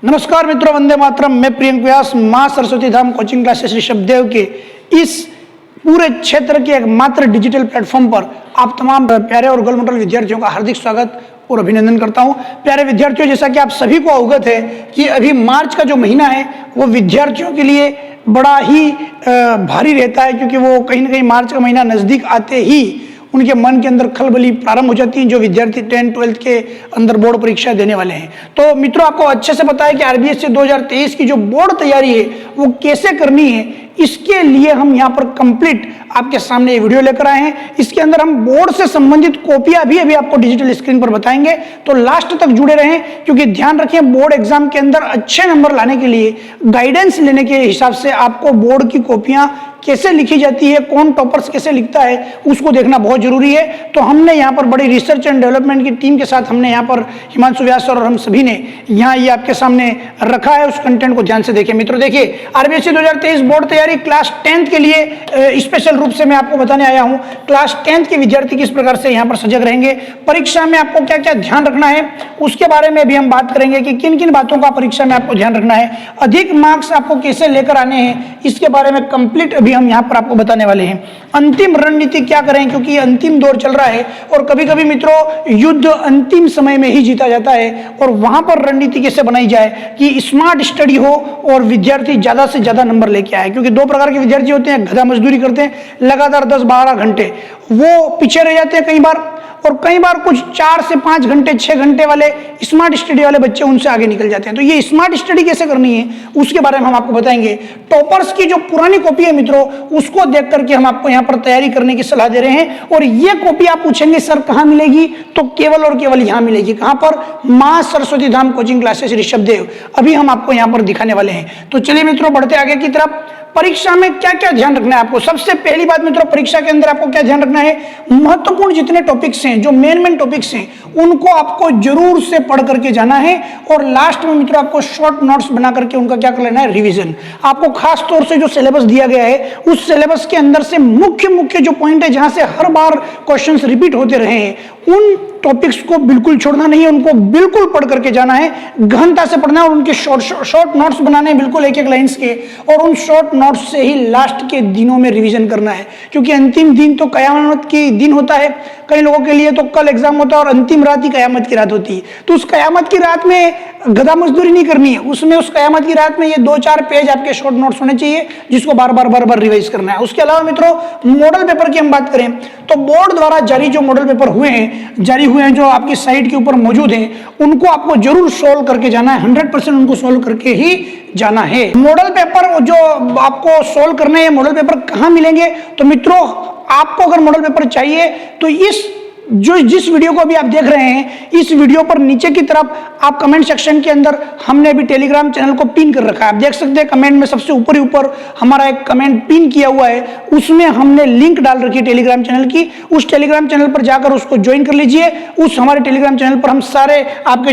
नमस्कार मित्रों, वंदे मातरम। मैं प्रियंक व्यास मां सरस्वती धाम कोचिंग क्लासेस ऋषभदेव के इस पूरे क्षेत्र के एकमात्र डिजिटल प्लेटफॉर्म पर आप तमाम प्यारे और गोल्ड मेडल विद्यार्थियों का हार्दिक स्वागत और अभिनंदन करता हूं। प्यारे विद्यार्थियों, जैसा कि आप सभी को अवगत है कि अभी मार्च का जो महीना है वो विद्यार्थियों के लिए बड़ा ही भारी रहता है, क्योंकि वो कहीं ना कहीं मार्च का महीना नज़दीक आते ही उनके मन के अंदर खलबली प्रारंभ हो जाती है। जो विद्यार्थी 10th 12th के अंदर बोर्ड परीक्षा देने वाले हैं, तो मित्रों आपको अच्छे से पता है कि आरबीएससी 2023 की जो बोर्ड तैयारी है वो कैसे करनी है। इसके लिए हम यहाँ पर कंप्लीट आपके सामने ये वीडियो लेकर आए हैं। इसके अंदर हम बोर्ड से संबंधित कॉपियां भी अभी आपको डिजिटल स्क्रीन पर बताएंगे, तो लास्ट तक जुड़े रहें, क्योंकि ध्यान रखें बोर्ड एग्जाम के अंदर अच्छे नंबर लाने के लिए गाइडेंस लेने के हिसाब से आपको बोर्ड की कॉपियां कैसे लिखी जाती है, कौन टॉपर्स कैसे लिखता है, उसको देखना बहुत जरूरी है। तो हमने यहाँ पर बड़ी रिसर्च एंड डेवलपमेंट की टीम के साथ हमने यहाँ पर हिमांशु व्यास और हम सभी ने यहाँ ये आपके सामने रखा है। उस कंटेंट को ध्यान से देखें। मित्रों देखिए, आरबीएससी 2023 बोर्ड तैयारी क्लास 10th के लिए स्पेशल रूप से मैं आपको बताने आया हूँ। क्लास 10th के विद्यार्थी किस प्रकार से यहाँ पर सजग रहेंगे, परीक्षा में आपको क्या क्या ध्यान रखना है उसके बारे में भी हम बात करेंगे कि किन किन बातों का परीक्षा में आपको ध्यान रखना है, अधिक मार्क्स आपको कैसे लेकर आने हैं, इसके बारे में कंप्लीट अभी हम यहाँ पर आपको बताने वाले हैं। अंतिम रणनीति क्या करें, क्योंकि अंतिम दौर चल रहा है और कभी कभी मित्रों युद्ध अंतिम समय में ही जीता जाता है, और वहां पर रणनीति कैसे बनाई जाए कि स्मार्ट स्टडी हो और विद्यार्थी ज्यादा से ज्यादा नंबर लेके आए। क्योंकि दो प्रकार के विद्यार्थी होते हैं, गधा मजदूरी करते हैं लगातार 10-12 घंटे, वो पीछे रह जाते हैं कई बार, और कई बार कुछ 4 से 5 घंटे 6 घंटे वाले स्मार्ट स्टडी वाले बच्चे उनसे आगे निकल जाते हैं। तो ये स्मार्ट स्टडी कैसे करनी है उसके बारे में हम आपको बताएंगे। टॉपर्स की जो पुरानी कॉपी है मित्रों, उसको देख करके हम आपको यहाँ पर तैयारी करने की सलाह दे रहे हैं। और ये कॉपी आप पूछेंगे सर कहाँ मिलेगी, तो केवल और केवल यहाँ मिलेगी। कहाँ पर? मां सरस्वती धाम कोचिंग क्लासेस ऋषभदेव। अभी हम आपको यहाँ पर दिखाने वाले हैं। तो चलिए मित्रों बढ़ते आगे की तरफ। परीक्षा में क्या क्या ध्यान रखना है आपको? सबसे पहली बात मित्रों, परीक्षा के अंदर आपको क्या ध्यान रखना है, महत्वपूर्ण जितने टॉपिक्स हैं, जो मेन टॉपिक्स हैं, उनको आपको जरूर से पढ़ करके जाना है। और लास्ट में मित्रों आपको शॉर्ट नोट्स बना करके उनका क्या कर लेना है, रिवीजन। आपको खास तौर से जो सिलेबस दिया गया है उस सिलेबस के अंदर से मुख्य मुख्य जो पॉइंट है, जहां से हर बार क्वेश्चंस रिपीट होते रहे हैं, उन टॉपिक्स को बिल्कुल छोड़ना नहीं है, उनको बिल्कुल पढ़ करके जाना है, गहनता से पढ़ना है और उनके शॉर्ट नोट्स बनाने हैं बिल्कुल एक एक लाइंस के, और उन शॉर्ट नोट्स से ही लास्ट के दिनों में रिवीजन करना है। क्योंकि अंतिम दिन तो कयामत की दिन होता है, कई लोगों के लिए तो कल एग्जाम होता है और अंतिम रात ही कयामत की रात होती है। तो उस कयामत की रात में गधा मजदूरी नहीं करनी है, उसमें उस कयामत की रात में ये 2-4 पेज आपके शॉर्ट नोट्स होने चाहिए, जिसको बार बार रिवाइज करना है। उसके अलावा मित्रों मॉडल पेपर की हम बात करें तो बोर्ड द्वारा जारी जो मॉडल पेपर जारी हुए हैं, जो आपकी साइट के ऊपर मौजूद हैं, उनको आपको जरूर सोल्व करके जाना है। 100% उनको सोल्व करके ही जाना है। मॉडल पेपर जो आपको सोल्व करने हैं, मॉडल पेपर कहाँ मिलेंगे? तो मित्रों आपको अगर मॉडल पेपर चाहिए तो जिस वीडियो को अभी आप देख रहे हैं, इस वीडियो पर नीचे की तरफ आप कमेंट सेक्शन के अंदर हमने अभी टेलीग्राम चैनल को पिन कर रखा है। आप देख सकते हैं कमेंट में सबसे ऊपर ही ऊपर हमारा एक कमेंट पिन किया हुआ है, उसमें हमने लिंक डाल रखी है टेलीग्राम चैनल की। उस टेलीग्राम चैनल पर जाकर उसको ज्वाइन कर लीजिए। उस हमारे टेलीग्राम चैनल पर हम सारे आपके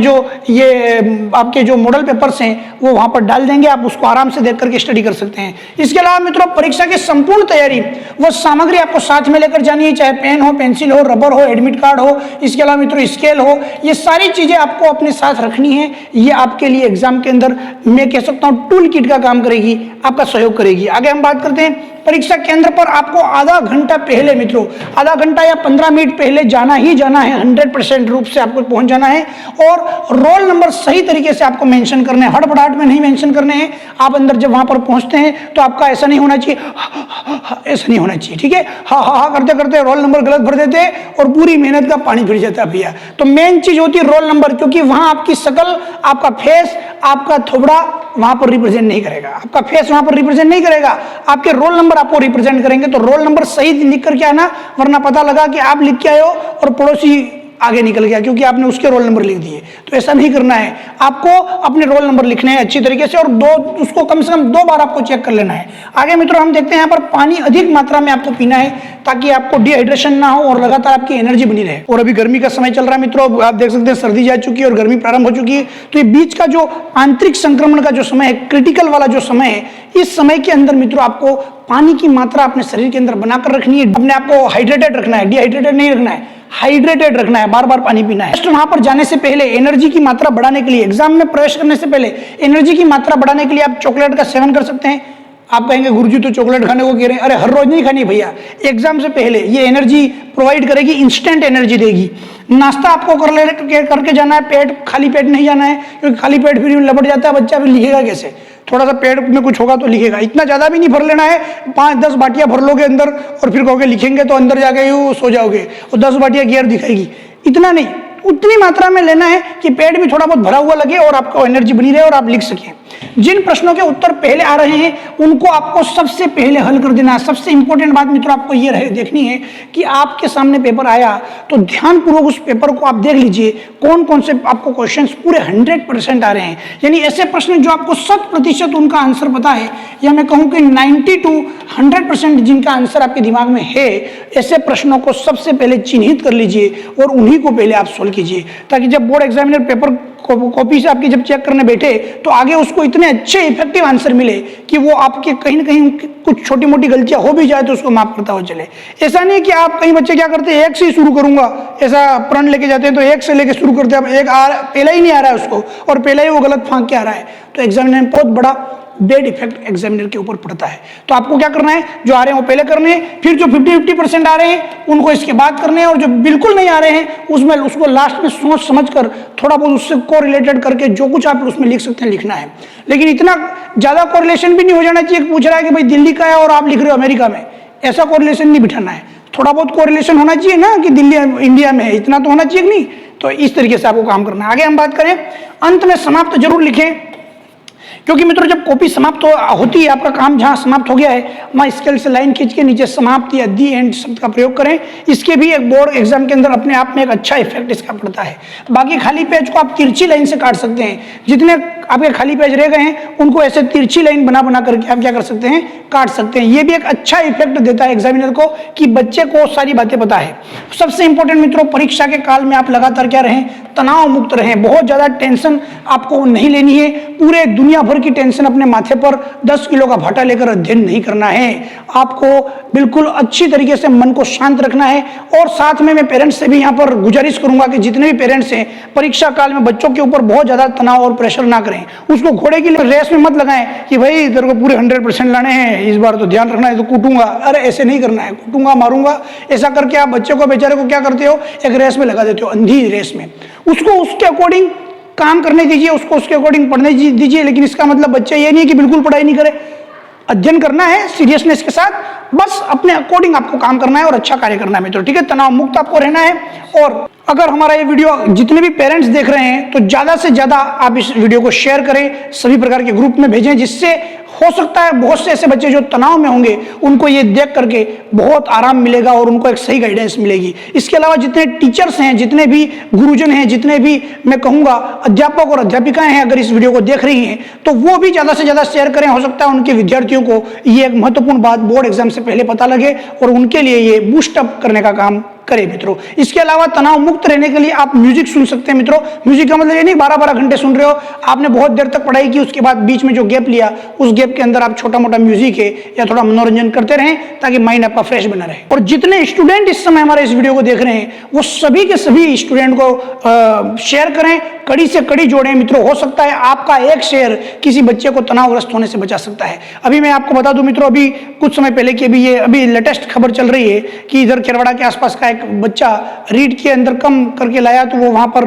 जो मॉडल पेपर्स हैं वो वहां पर डाल देंगे, आप उसको आराम से देख करके स्टडी कर सकते हैं। इसके अलावा मित्रों परीक्षा की संपूर्ण तैयारी, वो सामग्री आपको साथ में लेकर जानी है, चाहे पेन हो, पेंसिल हो, रबर हो, एडमिट कार्ड हो, इसके अलावा मित्रों स्केल हो, ये सारी चीजें आपको अपने साथ रखनी है। ये आपके लिए एग्जाम के अंदर मैं कह सकता हूं टूल किट का काम करेगी, आपका सहयोग करेगी। आगे हम बात करते हैं, परीक्षा केंद्र पर आपको आधा घंटा पहले मित्रों, आधा घंटा या 15 मिनट पहले जाना ही जाना है। 100% रूप से आपको पहुंच जाना है और रोल नंबर सही तरीके से आपको मेंशन करने हैं, हड़बड़ाहट में नहीं मेंशन करने हैं। आप अंदर जब वहां पर पहुंचते हैं तो आपका ऐसा नहीं होना चाहिए, ऐसा नहीं होना चाहिए, ठीक है? हा करते करते रोल नंबर गलत भर देते हैं और पूरी मेहनत का पानी फिर जाता है भैया। तो मेन चीज होती है रोल नंबर, क्योंकि वहां आपकी शकल, आपका फेस, आपका थोबड़ा वहां पर रिप्रेजेंट नहीं करेगा, आपका फेस वहां पर रिप्रेजेंट नहीं करेगा, आपके रोल नंबर आपको रिप्रेजेंट करेंगे। तो रोल नंबर सही लिख करके आना, वरना पता लगा कि आप लिख के आए हो और पड़ोसी आगे निकल गया क्योंकि आपने उसके रोल नंबर लिख दिए। तो ऐसा नहीं करना है, आपको अपने रोल नंबर लिखने हैं अच्छी तरीके से, और उसको कम से कम 2 बार आपको चेक कर लेना है। आगे मित्रों हम देखते हैं यहाँ पर पानी अधिक मात्रा में आपको पीना है, ताकि आपको डिहाइड्रेशन ना हो और लगातार आपकी एनर्जी बनी रहे। और अभी गर्मी का समय चल रहा है मित्रों, आप देख सकते हैं सर्दी जा चुकी है और गर्मी प्रारंभ हो चुकी है। तो ये बीच का जो आंतरिक संक्रमण का जो समय है, क्रिटिकल वाला जो समय है, इस समय के अंदर मित्रों आपको पानी की मात्रा अपने शरीर के अंदर बनाकर रखनी है। अपने आप को हाइड्रेटेड रखना है, डिहाइड्रेटेड नहीं रखना है। हाइड्रेटेड रखना है, बार बार पानी पीना है। वहां पर जाने से पहले एनर्जी की मात्रा बढ़ाने के लिए, एग्जाम में प्रवेश करने से पहले एनर्जी की मात्रा बढ़ाने के लिए आप चॉकलेट का सेवन कर सकते हैं। आप कहेंगे गुरुजी तो चॉकलेट खाने को कह रहे हैं, अरे हर रोज नहीं खानी भैया, एग्जाम से पहले ये एनर्जी प्रोवाइड करेगी, इंस्टेंट एनर्जी देगी। नाश्ता आपको करके जाना है, पेट खाली पेट नहीं जाना है, क्योंकि खाली पेट फिर लपट जाता है बच्चा, फिर लिखेगा कैसे? थोड़ा सा पेट में कुछ होगा तो लिखेगा, इतना ज्यादा भी नहीं भर लेना है, 5-10 बाटियां भर लोगे अंदर और फिर कहोगे लिखेंगे, तो अंदर जाके सो जाओगे और 10 बाटियां गियर दिखाएगी। इतना नहीं, उतनी मात्रा में लेना है कि पेट भी थोड़ा बहुत भरा हुआ लगे और आपको एनर्जी बनी रहे और आप लिख सकें। जिन प्रश्नों के उत्तर पहले आ रहे हैं उनको आपको सबसे पहले हल कर देना है। सबसे इंपॉर्टेंट बात मित्रों आपको ये देखनी है कि आपके सामने पेपर आया तो ध्यानपूर्वक उस पेपर को आप देख लीजिए, कौन कौन से आपको क्वेश्चंस पूरे 100% आ रहे हैं। यानी ऐसे प्रश्न जो आपको 100% उनका आंसर पता है, या मैं कहूं कि 90 to 100% जिनका आंसर आपके दिमाग में है, ऐसे प्रश्नों को सबसे पहले चिन्हित कर लीजिए और उन्हीं को पहले आप सोल्व कीजिए, ताकि जब बोर्ड एग्जामिनर पेपर कॉपी से आपकी जब चेक करने बैठे तो आगे उसको इतने अच्छे इफेक्टिव आंसर मिले कि वो आपके कहीं ना कहीं कुछ छोटी मोटी गलतियां हो भी जाए तो उसको माफ करता हुआ चले। ऐसा नहीं कि आप, कई बच्चे क्या करते हैं, एक से ही शुरू करूंगा, ऐसा प्रण लेके जाते हैं तो एक से लेके शुरू करते हैं, अब एक पहला ही नहीं आ रहा है उसको और पहला ही वो गलत फांक के आ रहा है, तो एग्जामिनर में बहुत बड़ा बेड इफेक्ट एग्जामिनर के ऊपर पड़ता है। तो आपको क्या करना है, जो आ रहे हैं वो पहले करने हैं, फिर जो 50-50% आ रहे हैं उनको इसके बाद करने हैं, और जो बिल्कुल नहीं आ रहे हैं उसमें उसको लास्ट में सोच समझ कर थोड़ा बहुत उससे कोरिलेटेड करके जो कुछ आप उसमें लिख सकते हैं लिखना है। लेकिन इतना ज्यादा कोरिलेशन भी नहीं हो जाना चाहिए, पूछ रहा है कि भाई दिल्ली का है और आप लिख रहे हो अमेरिका में, ऐसा कोरिलेशन नहीं बिठाना है। थोड़ा बहुत कोरिलेशन होना चाहिए ना कि दिल्ली इंडिया में है, इतना तो होना चाहिए नहीं। तो इस तरीके से आपको काम करना है। आगे हम बात करें, अंत में समाप्त जरूर लिखें, क्योंकि मित्रों जब कॉपी समाप्त होती है, आपका काम जहां समाप्त हो गया है वहां स्केल से लाइन खींच के नीचे समाप्त या दी एंड शब्द का प्रयोग करें। इसके भी एक बोर्ड एग्जाम के अंदर अपने आप में एक अच्छा इफेक्ट इसका पड़ता है। बाकी खाली पेज को आप तिरछी लाइन से काट सकते हैं, जितने आपके खाली पेज रह गए हैं उनको ऐसे तिरछी लाइन बना बना करके आप क्या कर सकते हैं, काट सकते हैं। ये भी एक अच्छा इफेक्ट देता है एग्जामिनर को कि बच्चे को सारी बातें पता है। सबसे इंपॉर्टेंट मित्रों, परीक्षा के काल में आप लगातार क्या रहें, तनाव मुक्त रहें। बहुत ज्यादा टेंशन आपको नहीं लेनी है, पूरे दुनिया भर की टेंशन अपने माथे पर 10 किलो का भाटा लेकर अध्ययन नहीं करना है। आपको बिल्कुल अच्छी तरीके से मन को शांत रखना है। और साथ में मैं पेरेंट्स से भी यहाँ पर गुजारिश करूंगा कि जितने भी पेरेंट्स हैं, परीक्षा काल में बच्चों के ऊपर बहुत ज्यादा तनाव और प्रेशर ना करें। उसको घोड़े की रेस में मत लगाएं कि भाई तेरे को पूरे 100% लाने हैं, इस बार तो ध्यान रखना है, तो कूटूंगा। अरे ऐसे नहीं करना है, कूटूंगा मारूंगा ऐसा करके आप बच्चे को, बेचारे को क्या करते हो, एक रेस में लगा देते हो, अंधी रेस में। उसको उसके अकॉर्डिंग काम करने दीजिए, उसको उसके अकॉर्डिंग पढ़ने दीजिए। लेकिन इसका मतलब बच्चे ये नहीं है कि बिल्कुल पढ़ाई नहीं करे, अध्ययन करना है सीरियसनेस के साथ, बस अपने अकॉर्डिंग आपको काम करना है और अच्छा कार्य करना है मित्रों, ठीक है। तनाव मुक्त आपको रहना है। और अगर हमारा ये वीडियो जितने भी पेरेंट्स देख रहे हैं तो ज्यादा से ज्यादा आप इस वीडियो को शेयर करें, सभी प्रकार के ग्रुप में भेजें, जिससे हो सकता है बहुत से ऐसे बच्चे जो तनाव में होंगे उनको ये देख करके बहुत आराम मिलेगा और उनको एक सही गाइडेंस मिलेगी। इसके अलावा जितने टीचर्स हैं, जितने भी गुरुजन हैं, जितने भी मैं कहूँगा अध्यापक और अध्यापिकाएं हैं, अगर इस वीडियो को देख रही हैं तो वो भी ज़्यादा से ज़्यादा शेयर करें। हो सकता है उनके विद्यार्थियों को ये एक महत्वपूर्ण बात बोर्ड एग्जाम से पहले पता लगे और उनके लिए ये बूस्ट अप करने का काम करें मित्रों। इसके अलावा तनाव मुक्त रहने के लिए आप म्यूजिक सुन सकते हैं मित्रों। म्यूजिक का मतलब ये नहीं 12-12 घंटे सुन रहे हो, आपने बहुत देर तक पढ़ाई की, उसके बाद बीच में जो गैप लिया, उस गैप के अंदर आप छोटा मोटा म्यूजिक है या थोड़ा मनोरंजन करते रहें ताकि माइंड आपका फ्रेश बना रहे। और जितने स्टूडेंट इस समय हमारे इस वीडियो को देख रहे हैं वो सभी के सभी स्टूडेंट को शेयर करें, कड़ी से कड़ी जोड़ें मित्रों। हो सकता है आपका एक शेयर किसी बच्चे को तनावग्रस्त होने से बचा सकता है। अभी मैं आपको बता दूं मित्रों, अभी कुछ समय पहले की अभी लेटेस्ट खबर चल रही है कि इधर केरवाड़ा के आसपास का एक बच्चा रीड के अंदर कम करके लाया तो वो वहां पर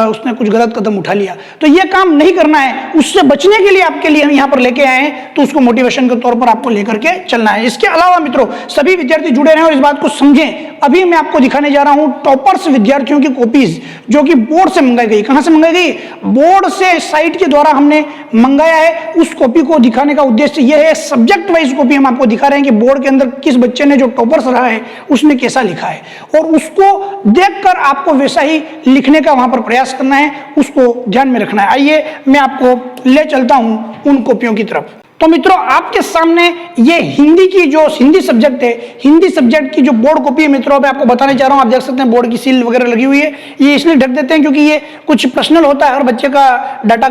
उसने कुछ गलत कदम उठा लिया। तो ये काम नहीं करना है, उससे बचने के लिए आपके लिए हम यहाँ पर लेके आए हैं, तो उसको मोटिवेशन के तौर पर आपको लेकर के चलना है। इसके अलावा मित्रों सभी विद्यार्थी जुड़े रहें और इस बात को समझें। अभी मैं आपको दिखाने जा रहा हूं टॉपर्स विद्यार्थियों की कॉपीज जो कि बोर्ड से मंगाई गई। कहां से मंगाई गई? बोर्ड से साइट के द्वारा हमने मंगाया है। उस कॉपी को दिखाने का उद्देश्य यह है, सब्जेक्ट वाइज कॉपी हम आपको दिखा रहे हैं कि बोर्ड के अंदर किस बच्चे ने जो टॉपर्स रहा है उसने कैसा लिखा है, और उसको देखकर आपको वैसा ही लिखने का वहां पर प्रयास करना है, उसको ध्यान में रखना है। आइए मैं आपको ले चलता हूं उन कॉपियों की तरफ। तो मित्रों आपके सामने ये हिंदी की जो हिंदी सब्जेक्ट है, हिंदी सब्जेक्ट की जो बोर्ड कॉपी है मित्रों, मैं आपको बताने जा रहा हूं। आप देख सकते हैं बोर्ड की सील वगैरह लगी हुई है। ये इसलिए ढक देते हैं क्योंकि ये कुछ पर्सनल होता है, हर बच्चे का डाटा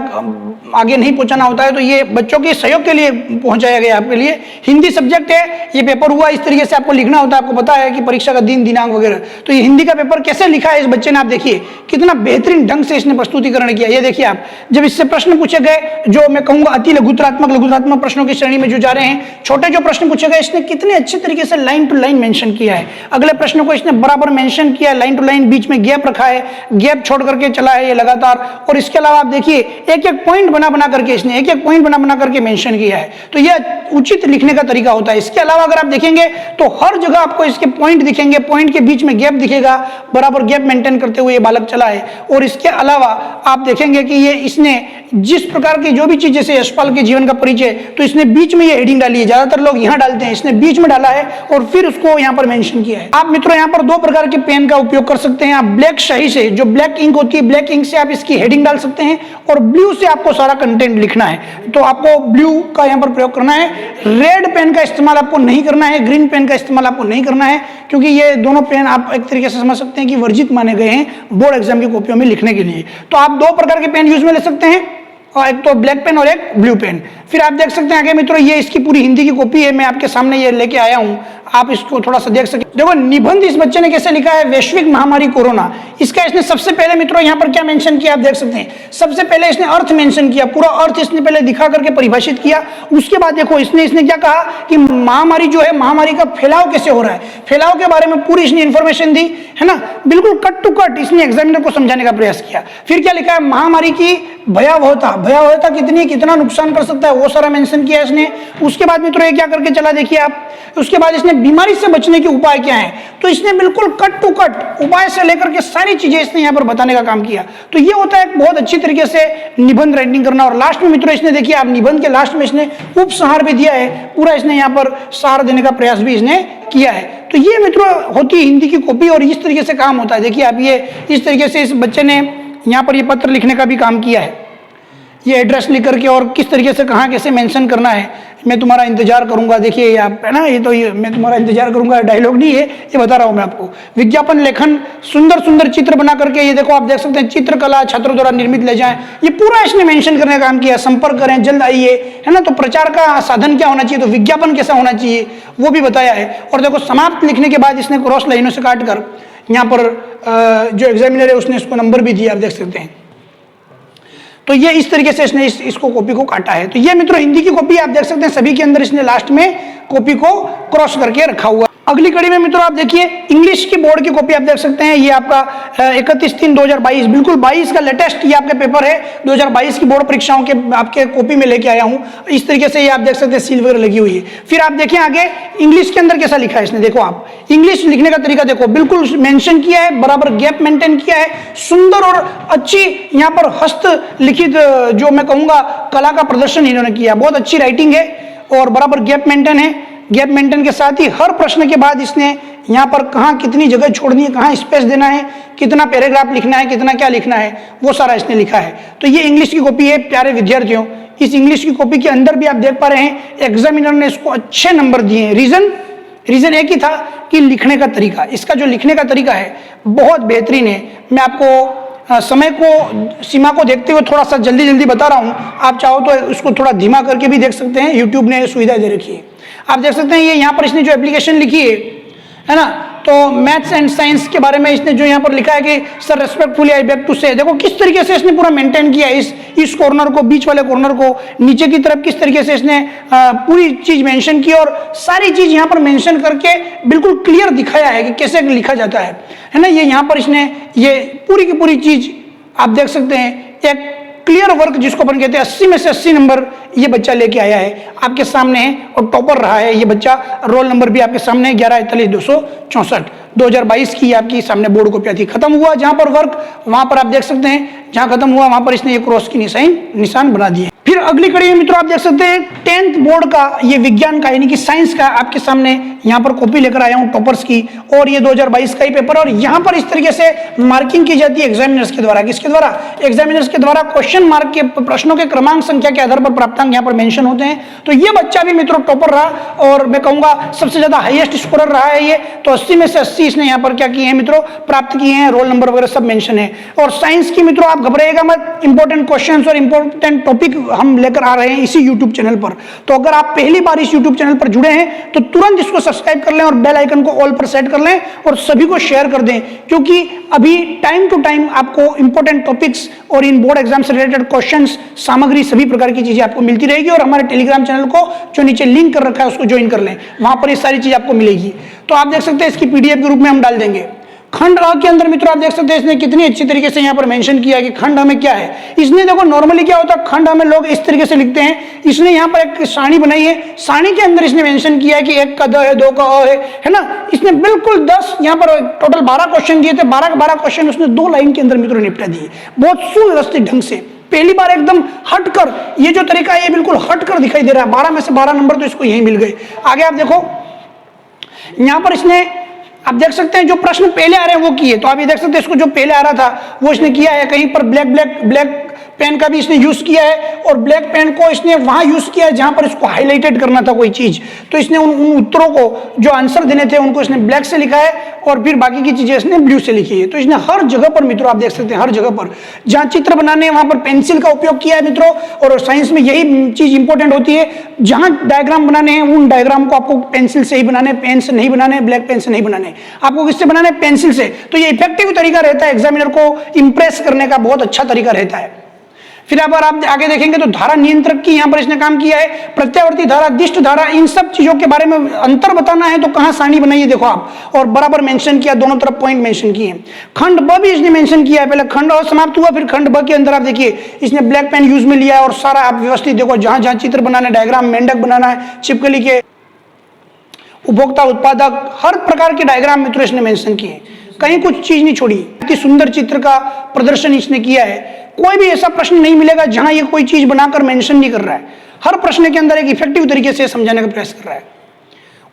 आगे नहीं पहुंचाना होता है, तो ये बच्चों के सहयोग के लिए पहुंचाया गया आपके लिए। हिंदी सब्जेक्ट है, ये पेपर हुआ इस तरीके से आपको लिखना होता है। आपको पता है कि परीक्षा का दिन दिनांक वगैरह, तो ये हिंदी का पेपर कैसे लिखा है इस बच्चे ने, आप देखिए कितना बेहतरीन ढंग से इसने प्रस्तुतिकरण किया। ये देखिए आप, जब इससे प्रश्न पूछे गए जो मैं कहूंगा अति लघुतरात्मक प्रश्नों की श्रेणी में जो जा रहे हैं, छोटे जो प्रश्न पूछे गए, इसने कितने अच्छे तरीके से लाइन टू लाइन मेंशन किया है। अगले प्रश्न को इसने बराबर मेंशन किया है, लाइन टू लाइन, बीच में गैप रखा है, गैप छोड़ करके चला है ये लगातार। और इसके अलावा आप देखिए एक एक पॉइंट बना करके इसने एक एक पॉइंट बना करके मेंशन किया है। तो यह उचित लिखने का तरीका होता है। इसके अलावा अगर आप देखेंगे तो हर जगह आपको इसके पॉइंट दिखेंगे, पॉइंट के बीच में गैप दिखेगा, बराबर गैप मेंटेन करते हुए ये बालक चला है। और इसके अलावा आप देखेंगे कि ये इसने जिस प्रकार की जो भी चीज, जैसे यशपाल के जीवन का परिचय, तो इसने बीच में ये हेडिंग डाली है। ज्यादातर लोग यहां डालते हैं, इसने बीच में डाला है और फिर उसको यहां पर मेंशन किया है। आप मित्रों यहां पर दो प्रकार के पेन का उपयोग कर सकते हैं। आप ब्लैक शाही से, जो ब्लैक इंक होती है, ब्लैक इंक से आप इसकी हेडिंग डाल सकते हैं, और ब्लू से आपको सारा कंटेंट लिखना है तो आपको ब्लू का यहां पर प्रयोग करना है। रेड पेन का इस्तेमाल आपको नहीं करना है, ग्रीन पेन का इस्तेमाल आपको नहीं करना है, क्योंकि ये दोनों पेन आप एक तरीके से समझ सकते हैं कि वर्जित माने गए हैं बोर्ड एग्जाम की कॉपियों में लिखने के लिए। तो आप दो प्रकार के पेन यूज में ले सकते हैं, और एक तो ब्लैक पेन और एक ब्लू पेन। फिर आप देख सकते हैं आगे मित्रों, ये इसकी पूरी हिंदी की कॉपी है, मैं आपके सामने ये लेके आया हूं, आप इसको थोड़ा सा देख सकें। देखो निबंध इस बच्चे ने कैसे लिखा है, वैश्विक महामारी कोरोना। इसका इसने सबसे पहले मित्रों यहां पर क्या मेंशन किया आप देख सकते हैं। सबसे पहले इसने अर्थ मेंशन किया, पूरा अर्थ इसने पहले दिखा करके परिभाषित किया। उसके बाद देखो इसने क्या कहा कि महामारी जो है, महामारी का फैलाव कैसे हो रहा है, फैलाव के बारे में पूरी इसने इंफॉर्मेशन दी है ना, बिल्कुल कट टू कट इसने एग्जामिनर को समझाने का प्रयास किया। फिर क्या लिखा है, महामारी की भयावहता कितनी, कितना नुकसान कर सकता है, वो सारा मेंशन किया इसने। उसके बाद मित्रों ये क्या करके चला देखिए आप, उसके बाद इसने बीमारी से बचने के उपाय क्या हैं, तो इसने बिल्कुल कट टू कट उपाय से लेकर के सारी चीजें इसने यहाँ पर बताने का काम किया। तो ये होता है एक बहुत अच्छी तरीके से निबंध राइटिंग करना। और लास्ट में मित्रों इसने देखिए आप, निबंध के लास्ट में इसने उपसंहार भी दिया है, पूरा इसने यहाँ पर सार देने का प्रयास भी इसने किया है। तो ये मित्रों होती है हिंदी की कॉपी, और इस तरीके से काम होता है। देखिए आप, ये इस तरीके से इस बच्चे ने यहाँ पर ये पत्र लिखने का भी काम किया है, ये एड्रेस लिख करके, और किस तरीके से कहाँ कैसे मेंशन करना है, मैं तुम्हारा इंतजार करूंगा। देखिए ये आप है ना, ये तो ये मैं तुम्हारा इंतजार करूंगा डायलॉग नहीं है, ये बता रहा हूं मैं आपको। विज्ञापन लेखन, सुंदर सुंदर चित्र बना करके, ये देखो आप देख सकते हैं, चित्रकला छात्रों द्वारा निर्मित ले जाएं, ये पूरा इसने मेंशन करने का काम किया। संपर्क करें, जल्द आइए, है ना। तो प्रचार का साधन क्या होना चाहिए, तो विज्ञापन कैसा होना चाहिए वो भी बताया है। और देखो समाप्त लिखने के बाद इसने क्रॉस लाइनों से काट कर यहाँ पर जो एग्जामिनर है उसने इसको नंबर भी दिया, आप देख सकते हैं। तो ये इस तरीके से इसने इसको कॉपी को काटा है। तो ये मित्रों हिंदी की कॉपी आप देख सकते हैं, सभी के अंदर इसने लास्ट में कॉपी को क्रॉस करके रखा हुआ। अगली कड़ी में मित्रों आप देखिए इंग्लिश की बोर्ड की कॉपी आप देख सकते हैं, ये आपका 31/3/2022, बिल्कुल 22 का लेटेस्ट ये आपका पेपर है, 2022 की बोर्ड परीक्षाओं के आपके कॉपी में लेके आया हूं। इस तरीके से ये आप देख सकते हैं, सील वगैरह लगी हुई है। फिर आप देखें आगे इंग्लिश के अंदर कैसा लिखा है इसने, देखो आप इंग्लिश लिखने का तरीका देखो, बिल्कुल मेंशन किया है, बराबर गैप मेंटेन किया है, सुंदर और अच्छी यहाँ पर हस्तलिखित जो मैं कहूंगा कला का प्रदर्शन इन्होंने किया। बहुत अच्छी राइटिंग है और बराबर गैप मेंटेन है। गैप मेंटेन के साथ ही हर प्रश्न के बाद इसने यहाँ पर कहाँ कितनी जगह छोड़नी है, कहाँ स्पेस देना है, कितना पैराग्राफ लिखना है, कितना क्या लिखना है, वो सारा इसने लिखा है। तो ये इंग्लिश की कॉपी है प्यारे विद्यार्थियों। इस इंग्लिश की कॉपी के अंदर भी आप देख पा रहे हैं एग्जामिनर ने इसको अच्छे नंबर दिए हैं। रीजन एक ही था कि लिखने का तरीका, इसका जो लिखने का तरीका है बहुत बेहतरीन है। मैं आपको समय को सीमा को देखते हुए थोड़ा सा जल्दी बता रहा हूँ, आप चाहो तो उसको थोड़ा धीमा करके भी देख सकते हैं, यूट्यूब ने सुविधा दे रखी है। आप देख सकते हैं ये यहाँ पर इसने जो एप्लीकेशन लिखी है ना, तो मैथ्स एंड साइंस के बारे में इसने जो यहाँ पर लिखा है कि sir respectfully I beg to say, देखो किस तरीके से इसने पूरा मेंटेन किया है इस कॉर्नर को, बीच वाले कॉर्नर को, नीचे की तरफ किस तरीके से इसने पूरी चीज मेंशन की और सारी चीज यहाँ पर मेंशन करके बिल्कुल क्लियर दिखाया है कि कैसे लिखा जाता है ना। ये यहाँ पर इसने ये पूरी की पूरी चीज आप देख सकते हैं, एक क्लियर वर्क जिसको अपन कहते हैं, 80 में से 80 नंबर ये बच्चा लेके आया है आपके सामने है और टॉपर रहा है ये बच्चा। रोल नंबर भी आपके सामने है 1141,264, 2022 की आपकी सामने बोर्ड कॉपी थी। खत्म हुआ जहां पर वर्क, वहां पर आप देख सकते हैं जहां खत्म हुआ वहां पर इसने ये क्रॉस की निशान बना दिए। फिर अगली कड़ी में मित्रों आप देख सकते हैं 10th बोर्ड का ये विज्ञान का यानी कि साइंस का आपके सामने यहाँ पर कॉपी लेकर आया हूँ टॉपर्स की, और ये 2022 का ही पेपर। और यहाँ पर इस तरीके से मार्किंग की जाती है एग्जामिनर्स के द्वारा। किसके द्वारा? एग्जामिनर्स के द्वारा क्वेश्चन मार्क के प्रश्नों के क्रमांक संख्या के आधार पर प्राप्तांक यहाँ पर मेंशन होते हैं। तो ये बच्चा भी मित्रों टॉपर रहा, और मैं कहूंगा सबसे ज्यादा हाईएस्ट स्कोरर रहा है ये। तो 80 में से 80 इसने यहाँ पर क्या किए हैं मित्रों, प्राप्त किए हैं। रोल नंबर वगैरह सब मेंशन है। और साइंस की मित्रों आप घबराइएगा मत, इंपॉर्टेंट क्वेश्चंस और इंपॉर्टेंट टॉपिक हम लेकर आ रहे हैं इसी यूट्यूब चैनल पर। तो अगर आप पहली बार इस यूट्यूब चैनल पर जुड़े हैं तो तुरंत इसको सब्सक्राइब कर लें और बेल आइकन को ऑल पर सेट कर लें और सभी को शेयर कर दें, क्योंकि अभी टाइम टू टाइम आपको इंपॉर्टेंट टॉपिक्स और इन बोर्ड एग्जाम से रिलेटेड क्वेश्चंस, सामग्री, सभी प्रकार की चीजें आपको मिलती रहेगी। और हमारे टेलीग्राम चैनल को जो नीचे लिंक कर रखा है उसको ज्वाइन कर लें, वहां पर ये सारी चीज आपको मिलेगी। तो आप देख सकते हैं इसकी पीडीएफ के रूप में हम डाल देंगे। खंड अ के अंदर मित्रों आप देख सकते हैं इसने कितनी अच्छी तरीके से यहाँ पर मेंशन किया है कि खंड अ में क्या है। इसने देखो नॉर्मली क्या होता है, खंड अ में लोग इस तरीके से लिखते हैं, इसने यहाँ पर एक सारणी बनाई है। सारणी के अंदर इसने मेंशन किया है कि 1 का द है, 2 का अ है ना। इसने बिल्कुल 10 यहाँ पर टोटल 12 क्वेश्चन दिए थे, 12 के 12 क्वेश्चन उसने 2 लाइन के अंदर मित्रों निपटा दिए, बहुत सुव्यवस्थित ढंग से। पहली बार एकदम हटकर, ये जो तरीका है ये बिल्कुल हटकर दिखाई दे रहा है। 12 में से 12 नंबर तो इसको यही मिल गए। आगे आप देखो यहाँ पर इसने, आप देख सकते हैं जो प्रश्न पहले आ रहे हैं वो किए। तो आप ये देख सकते हैं इसको जो पहले आ रहा था वो इसने किया है। कहीं पर ब्लैक पेन का भी इसने यूज किया है, और ब्लैक पेन को इसने वहां यूज किया है जहां पर इसको हाईलाइटेड करना था कोई चीज। तो इसने उन उत्तरों को जो आंसर देने थे उनको इसने ब्लैक से लिखा है, और फिर बाकी की चीजें इसने ब्लू से लिखी है। तो इसने हर जगह पर मित्रों आप देख सकते हैं, हर जगह पर जहां चित्र बनाने वहां पर पेंसिल का उपयोग किया है मित्रों। और साइंस में यही चीज इंपॉर्टेंट होती है, जहां डायग्राम बनाने हैं उन डायग्राम को आपको पेंसिल से ही बनाने, पेन से नहीं बनाने, ब्लैक पेन से नहीं बनाने, आपको किससे बनाने? पेंसिल से। तो ये इफेक्टिव तरीका रहता है, एग्जामिनर को इंप्रेस करने का बहुत अच्छा तरीका रहता है। फिर अगर आप आगे देखेंगे तो धारा नियंत्रक की यहाँ पर इसने काम किया है। प्रत्यावर्ती धारा, दिष्ट धारा, इन सब चीजों के बारे में अंतर बताना है तो कहाँ सारणी बनाइए देखो आप, और बराबर मेंशन किया, दोनों तरफ पॉइंट मेंशन किए। खंड ब भी इसने मेंशन किया है। पहले खंड अ समाप्त हुआ, फिर खंड ब के अंदर आप देखिए इसने ब्लैक पेन यूज में लिया है, और सारा आप व्यवस्थित देखो, जहां जहां चित्र बनाना है, डायग्राम, मेंढक बनाना है, छिपकली के, उपभोक्ता, उत्पादक, हर प्रकार के डायग्राम मित्रों इसने मेंशन किए, कहीं कुछ चीज नहीं छोड़ी। इतनी सुंदर चित्र का प्रदर्शन इसने किया है। कोई भी ऐसा प्रश्न नहीं मिलेगा जहां ये कोई चीज बनाकर मेंशन नहीं कर रहा है। हर प्रश्न के अंदर एक इफेक्टिव तरीके से समझाने का प्रयास कर रहा है,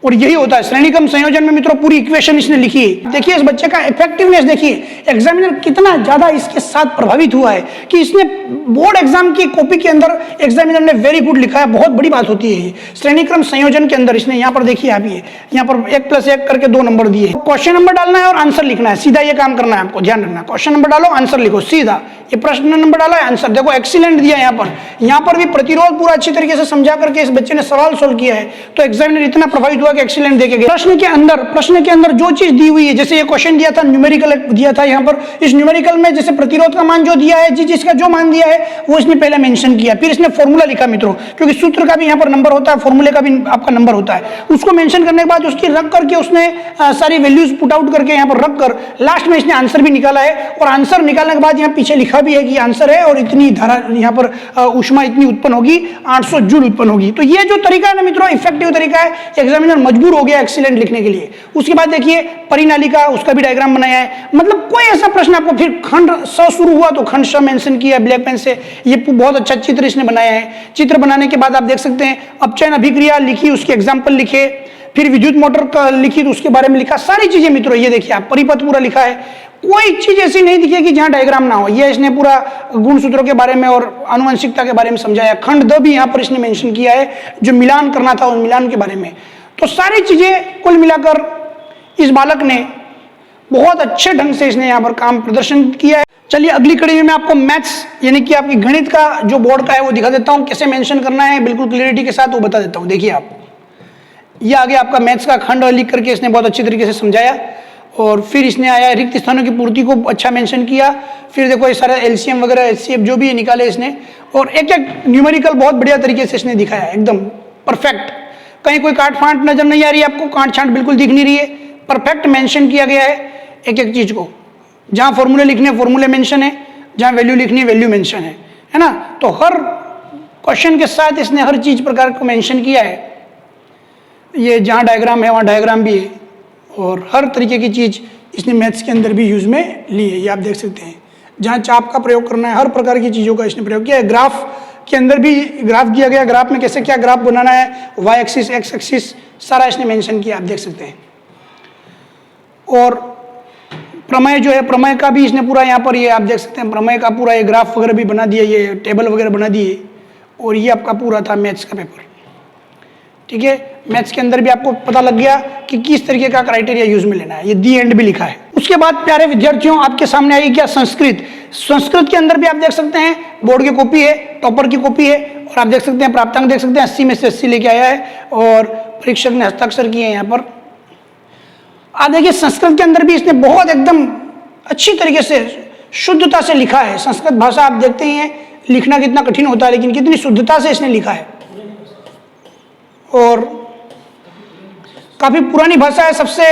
और यही होता है। श्रेणी क्रम संयोजन में मित्रों पूरी इक्वेशन इसने लिखी है। देखिए इस बच्चे का इफेक्टिवनेस देखिए, एग्जामिनर कितना ज्यादा इसके साथ प्रभावित हुआ है कि इसने बोर्ड एग्जाम की कॉपी के अंदर एग्जामिनर ने वेरी गुड लिखा है। बहुत बड़ी बात होती है ये। श्रेणी क्रम संयोजन के अंदर इसने यहाँ पर देखिए, आप ये यहाँ पर 1+1 करके 2 नंबर दिए। क्वेश्चन नंबर डालना है और आंसर लिखना है, सीधा ये काम करना है आपको, ध्यान रखना। क्वेश्चन नंबर डालो, आंसर लिखो सीधा। ये प्रश्न नंबर डाला है, आंसर देखो एक्सीलेंट दिया यहाँ पर भी प्रतिरोध पूरा अच्छी तरीके से समझा करके इस बच्चे ने सवाल सोल्व किया है। तो एग्जामिनर इतना प्रभावित हुआ कि एक्सीलेंट देके गया। प्रश्न के अंदर जो चीज दी हुई है, जैसे ये क्वेश्चन दिया था, न्यूमेरिकल दिया था यहाँ पर, इस न्यूमेरिकल में जैसे प्रतिरोध का मान जो दिया है, जिसका जो मान दिया है वो इसने पहले मेंशन किया। फिर इसने फॉर्मूला लिखा मित्रों, क्योंकि सूत्र का भी यहाँ पर नंबर होता है, फॉर्मूले का भी आपका नंबर होता है। उसको मेंशन करने के बाद उसकी रख करके उसने सारी वैल्यूज पुट आउट करके यहाँ पर रख कर लास्ट में इसने आंसर भी निकाला है। और आंसर निकालने के बाद यहाँ पीछे लिखा भी है कि आंसर है और इतनी धारा यहाँ पर ऊष्मा इतनी उत्पन्न होगी, 800 जूल उत्पन्न होगी। तो ये जो तरीका है ना मित्रों, इफेक्टिव तरीका है। एग्जामिनर मजबूर हो गया एक्सीलेंट लिखने के लिए। उसके बाद देखिए परिनालिका, उसका भी डायग्राम बनाया है। मतलब कोई ऐसा प्रश्न आपको, फिर खंड स शुरू हुआ तो खंड स मेंशन किया है ब्लैक पेन से। ये बहुत अच्छा चित्र इसने बनाया है। चित्र बनाने के बाद आप देख सकते हैं अपचयन अभिक्रिया लिखी, उसके एग्जाम्पल लिखे, फिर विद्युत मोटर का लिखी तो उसके बारे में लिखा, सारी चीजें मित्रों ये देखिए आप, परिपथ पूरा लिखा है। कोई चीज ऐसी नहीं दिखेगी जहां डायग्राम ना हो। ये इसने पूरा गुणसूत्रों के बारे में और आनुवंशिकता के बारे में समझाया। खंड द भी यहाँ पर इसने मेंशन किया है, जो मिलान करना था उस मिलान के बारे में। तो सारी चीजें कुल मिलाकर इस बालक ने बहुत अच्छे ढंग से इसने यहाँ पर काम प्रदर्शन किया है। चलिए अगली कड़ी में मैं आपको मैथ्स यानी कि आपकी गणित का जो बोर्ड का है वो दिखा देता हूँ, कैसे मेंशन करना है बिल्कुल क्लियरिटी के साथ वो बता देता हूँ। देखिए आप, ये आगे आपका मैथ्स का खंड लिख करके इसने बहुत अच्छी तरीके से समझाया। और फिर इसने आया रिक्त स्थानों की पूर्ति को अच्छा मेंशन किया। फिर देखो ये सारा एलसीएम वगैरह एचसीएफ जो भी निकाले इसने, और एक एक न्यूमेरिकल बहुत बढ़िया तरीके से इसने दिखाया, एकदम परफेक्ट। कहीं कोई काट फांट नजर नहीं आ रही है आपको, काट छांट बिल्कुल दिख नहीं रही है, परफेक्ट मेंशन किया गया है एक एक चीज को। जहां फॉर्मूले लिखने फॉर्मूले मेंशन है, जहां वैल्यू लिखनी है वैल्यू मेंशन है ना। तो हर क्वेश्चन के साथ इसने हर चीज प्रकार को मेंशन किया है। ये जहां डायग्राम है वहां डायग्राम भी है, और हर तरीके की चीज इसने मैथ्स के अंदर भी यूज में ली है। ये आप देख सकते हैं, जहां चाप का प्रयोग करना है हर प्रकार की चीजों का इसने प्रयोग किया है। ग्राफ के अंदर भी ग्राफ दिया गया, ग्राफ में कैसे क्या ग्राफ बनाना है, वाई एक्सिस एक्स एक्सिस सारा इसने मेंशन किया, आप देख सकते हैं। और प्रमेय जो है, प्रमेय का भी इसने पूरा यहाँ पर ये आप देख सकते हैं, प्रमेय का पूरा ये ग्राफ वगैरह भी बना दिया, ये टेबल वगैरह बना दिए। और ये आपका पूरा था मैथ्स का पेपर, ठीक है। मैथ्स के अंदर भी आपको पता लग गया कि किस तरीके का क्राइटेरिया यूज में लेना है, ये दी एंड भी लिखा है। उसके बाद प्यारे विद्यार्थियों आपके सामने आई क्या, संस्कृत। संस्कृत के अंदर भी आप देख सकते हैं बोर्ड की कॉपी है, टॉपर की कॉपी है, और आप देख सकते हैं प्राप्तांक देख सकते हैं 80 में से 80 लेके आया है, और परीक्षक ने हस्ताक्षर किए हैं यहाँ पर। आप देखिए संस्कृत के अंदर भी इसने बहुत एकदम अच्छी तरीके से शुद्धता से लिखा है। संस्कृत भाषा आप देखते ही हैं लिखना कितना कठिन होता है, लेकिन कितनी शुद्धता से इसने लिखा है। और काफी पुरानी भाषा है, सबसे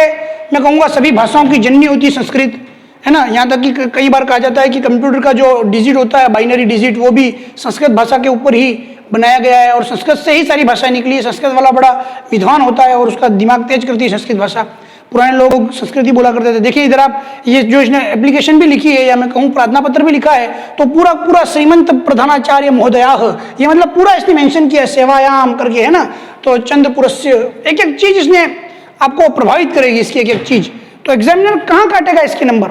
मैं कहूँगा सभी भाषाओं की जननी होती है संस्कृत, है ना। यहाँ तक कि कई बार कहा जाता है कि कंप्यूटर का जो डिजिट होता है, बाइनरी डिजिट, वो भी संस्कृत भाषा के ऊपर ही बनाया गया है, और संस्कृत से ही सारी भाषाएं निकली है। संस्कृत वाला बड़ा विद्वान होता है और उसका दिमाग तेज करती है संस्कृत भाषा। पुराने लोग संस्कृत बोला करते थे। देखिए इधर आप ये जो इसने एप्लीकेशन भी लिखी है, या मैं कहूँ प्रार्थना पत्र भी लिखा है, तो पूरा पूरा श्रीमंत प्रधानाचार्य महोदयाः, ये मतलब पूरा इसने मेंशन किया है, सेवायाम करके, है ना। तो चंद पुरस्य, एक एक चीज इसने आपको प्रभावित करेगी, इसकी एक एक चीज। तो एग्जामिनर कहाँ काटेगा इसके नंबर,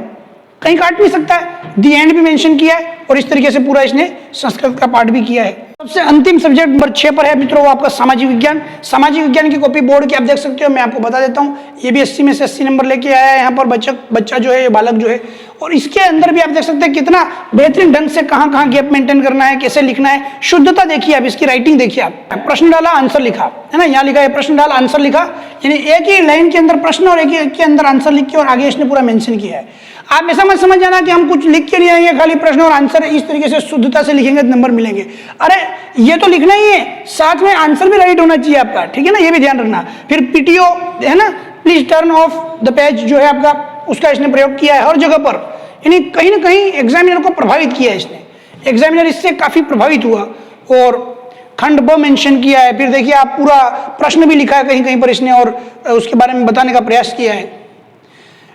कहीं काट नहीं सकता है। दी एंड भी मेंशन किया है, और इस तरीके से पूरा इसने संस्कृत का पार्ट भी किया है। सबसे अंतिम सब्जेक्ट नंबर 6 पर है मित्रों, वो आपका सामाजिक विज्ञान। सामाजिक विज्ञान की कॉपी बोर्ड की आप देख सकते हो, मैं आपको बता देता हूँ। ये भी 80 में से 80 नंबर लेके आया है यहाँ पर बच्चा जो है, बालक जो है। और इसके अंदर भी आप देख सकते हैं कितना बेहतरीन ढंग से कहाँ कहाँ गैप मेंटेन करना है, कैसे लिखना है, शुद्धता देखिए आप, इसकी राइटिंग देखिए आप। प्रश्न डाला आंसर लिखा, है ना, यहाँ लिखा है प्रश्न डाला आंसर लिखा, यानी एक ही लाइन के अंदर प्रश्न और एक के अंदर आंसर लिख के, और आगे इसने पूरा मेंशन किया है। आप ऐसा मत समझ जाना कि हम कुछ लिख के नहीं आएंगे, खाली प्रश्न और आंसर इस तरीके से शुद्धता से लिखेंगे तो नंबर मिलेंगे। अरे ये तो लिखना ही है, साथ में आंसर भी राइट होना चाहिए आपका, ठीक है ना, ये भी ध्यान रखना। फिर पीटीओ है ना, please turn off the page जो है आपका, उसका इसने प्रयोग किया है हर जगह पर, यानी कहीं ना कहीं एग्जामिनर को प्रभावित किया है इसने। एग्जामिनर इससे काफी प्रभावित हुआ, और खंड ब मेंशन किया है। फिर देखिए आप पूरा प्रश्न भी लिखा है कहीं कहीं पर इसने, और उसके बारे में बताने का प्रयास किया है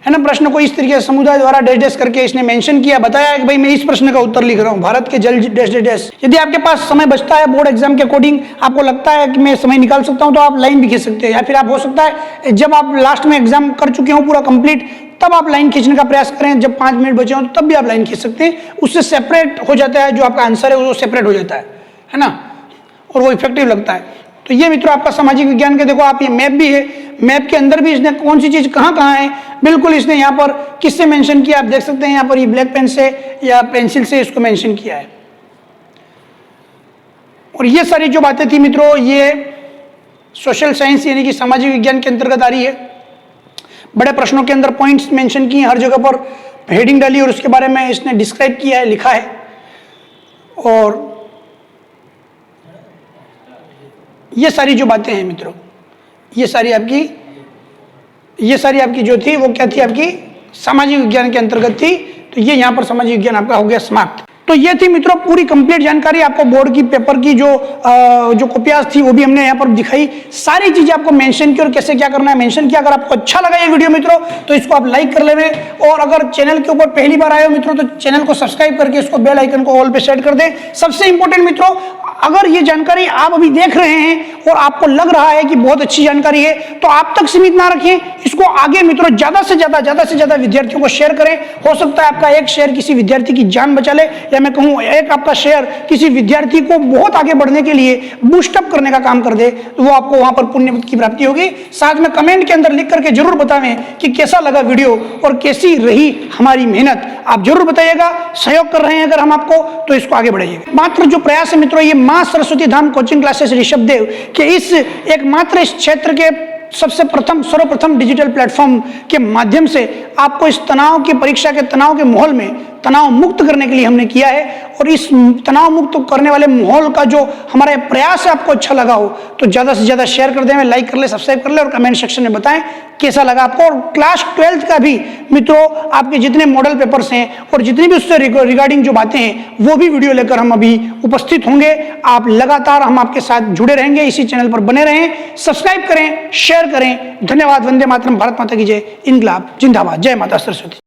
ना। प्रश्न को इस तरीके से समुदाय द्वारा डैश डैश करके इसने मेंशन किया, बताया कि भाई मैं इस प्रश्न का उत्तर लिख रहा हूँ, भारत के जल डैश डैश डैश। यदि आपके पास समय बचता है बोर्ड एग्जाम के अकॉर्डिंग, आपको लगता है कि मैं समय निकाल सकता हूँ, तो आप लाइन भी खींच सकते हैं। या फिर आप हो सकता है जब आप लास्ट में एग्जाम कर चुके हो पूरा कंप्लीट, तब आप लाइन खींचने का प्रयास करें। जब 5 मिनट बचे हो तब भी आप लाइन खींच सकते हैं, उससे सेपरेट हो जाता है, जो आपका आंसर है वो सेपरेट हो जाता है ना, और वो इफेक्टिव लगता है। तो ये मित्रों आपका सामाजिक विज्ञान के, देखो आप ये मैप भी है, मैप के अंदर भी इसने कौन सी चीज कहाँ कहाँ है बिल्कुल इसने यहाँ पर किससे मेंशन किया, आप देख सकते हैं यहाँ पर ये ब्लैक पेन से या पेंसिल से इसको मेंशन किया है। और ये सारी जो बातें थी मित्रों, ये सोशल साइंस यानी कि सामाजिक विज्ञान के अंतर्गत आ रही है। बड़े प्रश्नों के अंदर पॉइंट्स मेंशन किए, हर जगह पर हेडिंग डाली, और उसके बारे में इसने डिस्क्राइब किया है, लिखा है। और ये सारी जो बातें हैं मित्रों, ये सारी आपकी जो थी वो क्या थी, आपकी सामाजिक विज्ञान के अंतर्गत थी। तो ये यहाँ पर सामाजिक विज्ञान आपका हो गया समाप्त। तो ये थी मित्रों पूरी कंप्लीट जानकारी आपको बोर्ड की पेपर की जो कॉपियाज थी वो भी हमने यहाँ पर दिखाई, सारी चीजें आपको मेंशन की और कैसे क्या करना है मेंशन किया। अगर आपको अच्छा लगा ये वीडियो मित्रों तो इसको आप लाइक कर लेंगे, और अगर चैनल के ऊपर पहली बार आए हो मित्रों तो चैनल को सब्सक्राइब करके इसको बेल आइकन को ऑल पे सेट कर दें। सबसे इंपॉर्टेंट मित्रों, अगर ये जानकारी आप अभी देख रहे हैं और आपको लग रहा है कि बहुत अच्छी जानकारी है, तो आप तक सीमित ना रखें, इसको आगे मित्रों ज्यादा से ज्यादा विद्यार्थियों को शेयर करें। हो सकता है आपका एक शेयर किसी विद्यार्थी की जान बचा ले, या मैं कहूँ एक आपका शेयर किसी विद्यार्थी को बहुत आगे बढ़ने के लिए बूस्टअप करने का काम कर दे, तो वो आपको वहां पर पुण्य की प्राप्ति होगी। साथ में कमेंट के अंदर लिख करके जरूर बताएं कि कैसा लगा वीडियो और कैसी रही हमारी मेहनत, आप जरूर बताइएगा। सहयोग कर रहे हैं अगर हम आपको, तो इसको आगे बढ़ाइएगा। मात्र जो प्रयास है मित्रों, ये मां सरस्वती धाम कोचिंग क्लासेस ऋषभ देव के इस एकमात्र इस क्षेत्र के सर्वप्रथम डिजिटल प्लेटफॉर्म के माध्यम से आपको इस तनाव की परीक्षा के तनाव के माहौल में तनाव मुक्त करने के लिए हमने किया है। और इस तनाव मुक्त करने वाले माहौल का जो हमारा प्रयास है आपको अच्छा लगा हो तो ज्यादा से ज्यादा शेयर कर दें, लाइक कर ले, सब्सक्राइब कर ले, और कमेंट सेक्शन में बताएं कैसा लगा आपको। और क्लास 12th का भी मित्रों आपके जितने मॉडल पेपर्स हैं और जितनी भी उससे रिगार्डिंग जो बातें हैं वो भी वीडियो लेकर हम अभी उपस्थित होंगे। आप लगातार हम आपके साथ जुड़े रहेंगे, इसी चैनल पर बने रहें, सब्सक्राइब करें, शेयर करें। धन्यवाद। वंदे मातरम। भारत माता की जय। इनकलाब जिंदाबाद। जय माता सरस्वती।